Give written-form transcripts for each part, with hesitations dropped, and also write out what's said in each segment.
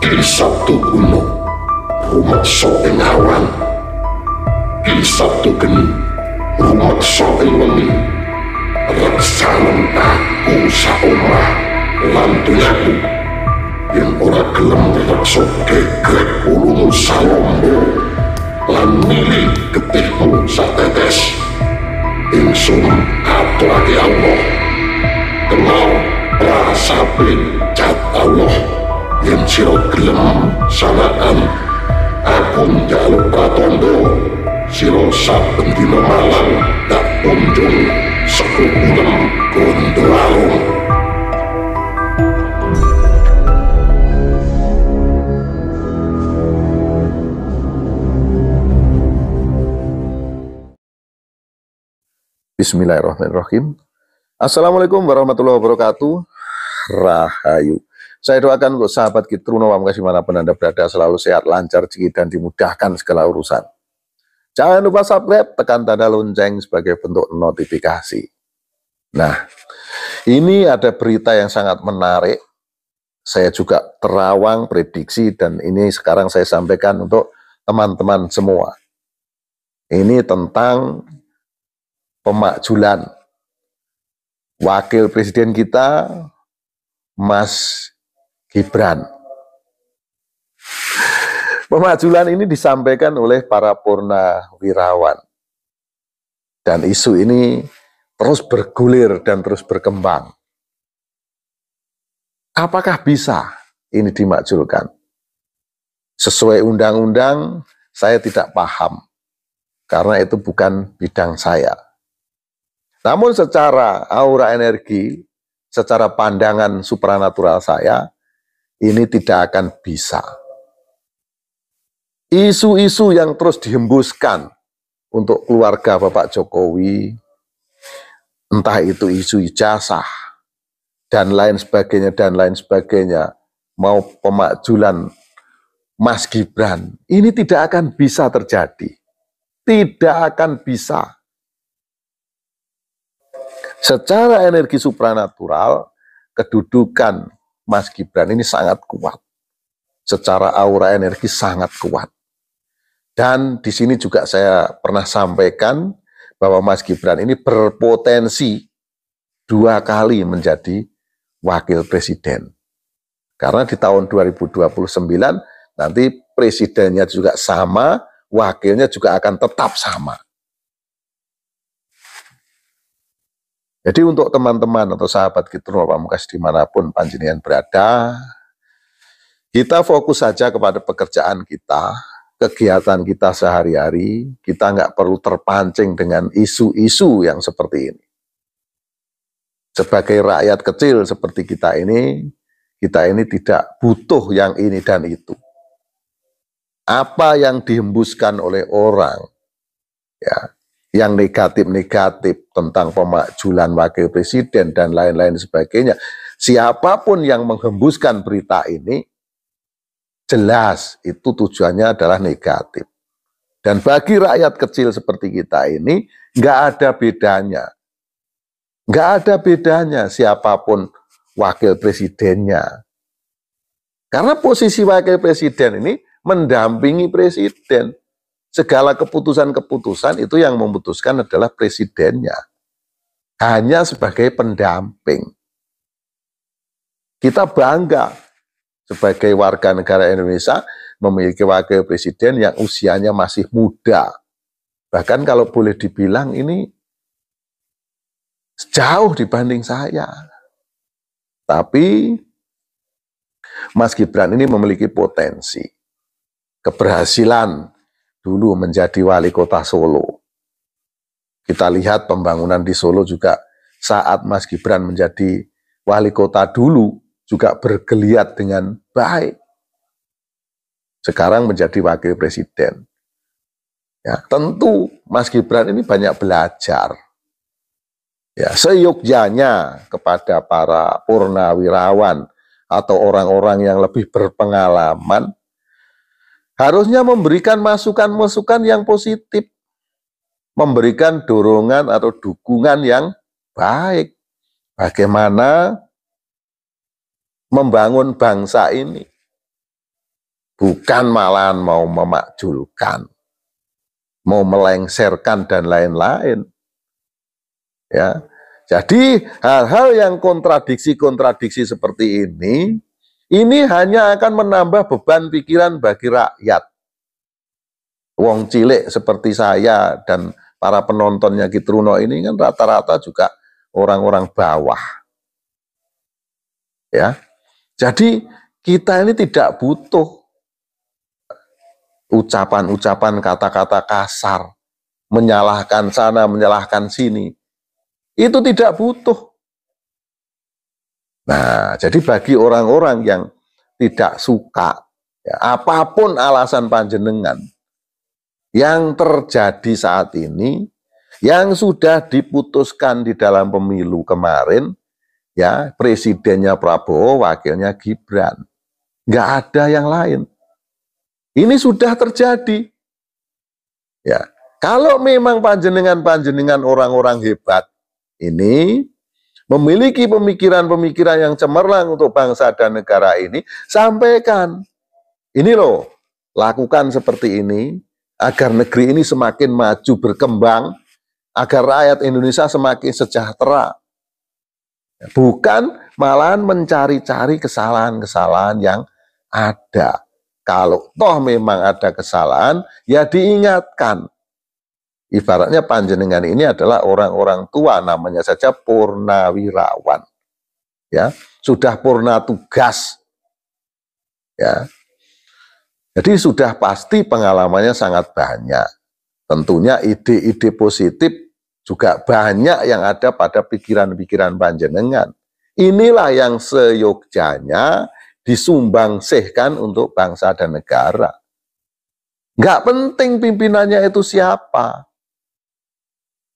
Di Sabtu kuno rumeksa ing awan, di Sabtu geni rumeksa ing wengi. Reksanen aku saomah lan donyaku, yen ora gelem reksa gegrek ulumu salombo lan milih getihmu satetes. Ingsun aturake Allah, kenal prasape cat Allah. Yen sira gelem sanaan aku njaluk pratondo, sira saben dina malam tak kunjung sekukulem Gondoalung. Bismillahirrahmanirrahim. Assalamualaikum warahmatullahi wabarakatuh. Rahayu. Saya doakan untuk sahabat Kitruno Pamungkas dimanapun Anda berada selalu sehat, lancar, rezeki, dan dimudahkan segala urusan. Jangan lupa subscribe, tekan tanda lonceng sebagai bentuk notifikasi. Nah, ini ada berita yang sangat menarik. Saya juga terawang prediksi dan ini sekarang saya sampaikan untuk teman-teman semua. Ini tentang pemakzulan wakil presiden kita, Mas Gibran. Pemakzulan ini disampaikan oleh para purnawirawan. Dan isu ini terus bergulir dan terus berkembang. Apakah bisa ini dimakzulkan? Sesuai undang-undang, saya tidak paham. Karena itu bukan bidang saya. Namun secara aura energi, secara pandangan supranatural saya, ini tidak akan bisa. Isu-isu yang terus dihembuskan untuk keluarga Bapak Jokowi, entah itu isu ijazah, dan lain sebagainya, mau pemakzulan Mas Gibran, ini tidak akan bisa terjadi. Tidak akan bisa. Secara energi supranatural, kedudukan Mas Gibran ini sangat kuat. Secara aura energi sangat kuat. Dan di sini juga saya pernah sampaikan bahwa Mas Gibran ini berpotensi 2 kali menjadi wakil presiden. Karena di tahun 2029 nanti presidennya juga sama, wakilnya juga akan tetap sama. Jadi untuk teman-teman atau sahabat Kitruno Pamungkas dimanapun panjenengan berada, kita fokus saja kepada pekerjaan kita, kegiatan kita sehari-hari, kita nggak perlu terpancing dengan isu-isu yang seperti ini. Sebagai rakyat kecil seperti kita ini tidak butuh yang ini dan itu. Apa yang dihembuskan oleh orang, ya, yang negatif-negatif tentang pemakzulan wakil presiden dan lain-lain sebagainya, siapapun yang menghembuskan berita ini, jelas itu tujuannya adalah negatif. Dan bagi rakyat kecil seperti kita ini, nggak ada bedanya. Nggak ada bedanya siapapun wakil presidennya. Karena posisi wakil presiden ini mendampingi presiden. Segala keputusan-keputusan itu yang memutuskan adalah presidennya. Hanya sebagai pendamping. Kita bangga sebagai warga negara Indonesia memiliki wakil presiden yang usianya masih muda. Bahkan kalau boleh dibilang ini jauh dibanding saya. Tapi Mas Gibran ini memiliki potensi, keberhasilan dulu menjadi wali kota Solo. Kita lihat pembangunan di Solo juga saat Mas Gibran menjadi wali kota dulu juga bergeliat dengan baik. Sekarang menjadi wakil presiden. Ya, tentu Mas Gibran ini banyak belajar. Ya, seyogyanya kepada para purnawirawan atau orang-orang yang lebih berpengalaman, harusnya memberikan masukan-masukan yang positif, memberikan dorongan atau dukungan yang baik. Bagaimana membangun bangsa ini. bukan malahan mau memakjulkan, mau melengsarkan dan lain-lain. Ya, jadi hal-hal yang kontradiksi-kontradiksi seperti ini hanya akan menambah beban pikiran bagi rakyat. Wong cilik seperti saya dan para penontonnya Kitruno ini kan rata-rata juga orang-orang bawah. Ya, jadi kita ini tidak butuh ucapan-ucapan kata-kata kasar, menyalahkan sana, menyalahkan sini. Itu tidak butuh. Nah, jadi bagi orang-orang yang tidak suka, ya, apapun alasan panjenengan, yang terjadi saat ini, yang sudah diputuskan di dalam pemilu kemarin, ya, presidennya Prabowo, wakilnya Gibran. Nggak ada yang lain. Ini sudah terjadi. Ya, kalau memang panjenengan orang-orang hebat ini memiliki pemikiran-pemikiran yang cemerlang untuk bangsa dan negara ini, sampaikan. Ini loh, lakukan seperti ini, agar negeri ini semakin maju berkembang, agar rakyat Indonesia semakin sejahtera. Bukan malahan mencari-cari kesalahan-kesalahan yang ada. Kalau toh memang ada kesalahan, ya diingatkan. Ibaratnya panjenengan ini adalah orang-orang tua, namanya saja purnawirawan. Ya, sudah purna tugas. Ya. Jadi sudah pasti pengalamannya sangat banyak. Tentunya ide-ide positif juga banyak yang ada pada pikiran-pikiran panjenengan. Inilah yang seyogjanya disumbangsihkan untuk bangsa dan negara. Nggak penting pimpinannya itu siapa.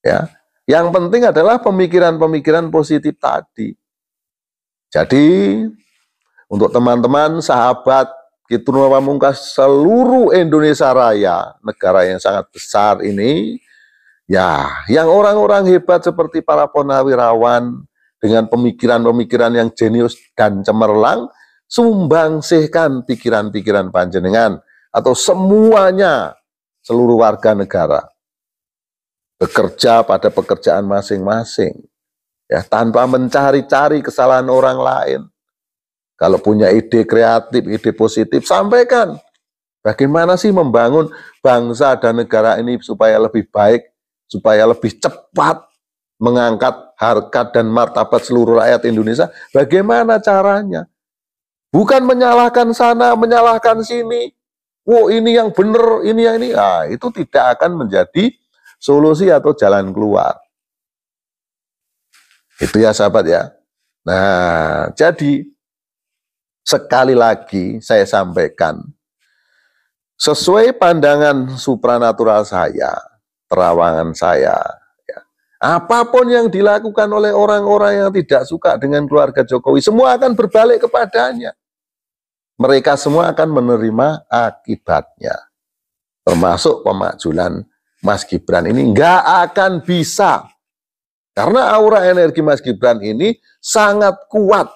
Ya, yang penting adalah pemikiran-pemikiran positif tadi. Jadi untuk teman-teman, sahabat Kitruno Pamungkas seluruh Indonesia Raya, negara yang sangat besar ini, ya, yang orang-orang hebat seperti para purnawirawan dengan pemikiran-pemikiran yang jenius dan cemerlang, sumbangsihkan pikiran-pikiran panjenengan atau semuanya, seluruh warga negara bekerja pada pekerjaan masing-masing, ya, tanpa mencari-cari kesalahan orang lain. Kalau punya ide kreatif, ide positif, sampaikan. Bagaimana sih membangun bangsa dan negara ini supaya lebih baik, supaya lebih cepat mengangkat harkat dan martabat seluruh rakyat Indonesia. Bagaimana caranya? Bukan menyalahkan sana, menyalahkan sini. Oh, ini yang benar, ini yang ini. Nah, itu tidak akan menjadi solusi atau jalan keluar. Itu ya sahabat ya. Nah, jadi sekali lagi saya sampaikan, sesuai pandangan supranatural saya, terawangan saya, ya, apapun yang dilakukan oleh orang-orang yang tidak suka dengan keluarga Jokowi, semua akan berbalik kepadanya. Mereka semua akan menerima akibatnya. Termasuk pemakzulan Mas Gibran ini nggak akan bisa. Karena aura energi Mas Gibran ini sangat kuat.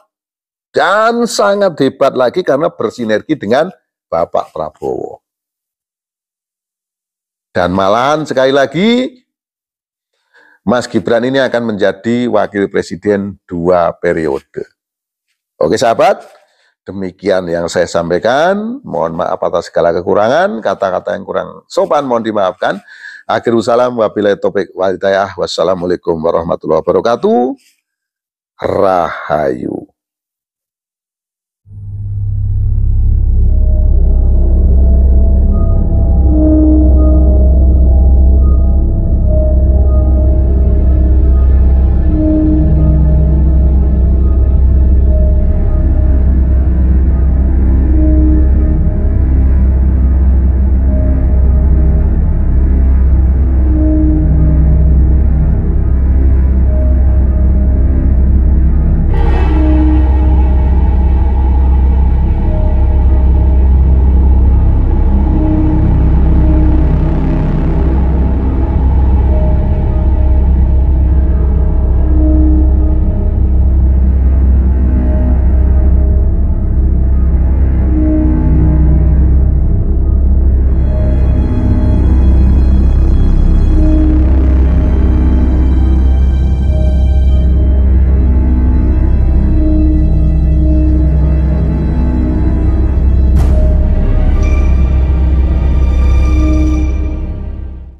Dan sangat hebat lagi karena bersinergi dengan Bapak Prabowo. Dan malahan sekali lagi, Mas Gibran ini akan menjadi wakil presiden 2 periode. Oke sahabat, demikian yang saya sampaikan. Mohon maaf atas segala kekurangan, kata-kata yang kurang sopan mohon dimaafkan. Akhirul salam, wabillahi taufiq wal hidayah. Wassalamualaikum warahmatullahi wabarakatuh. Rahayu.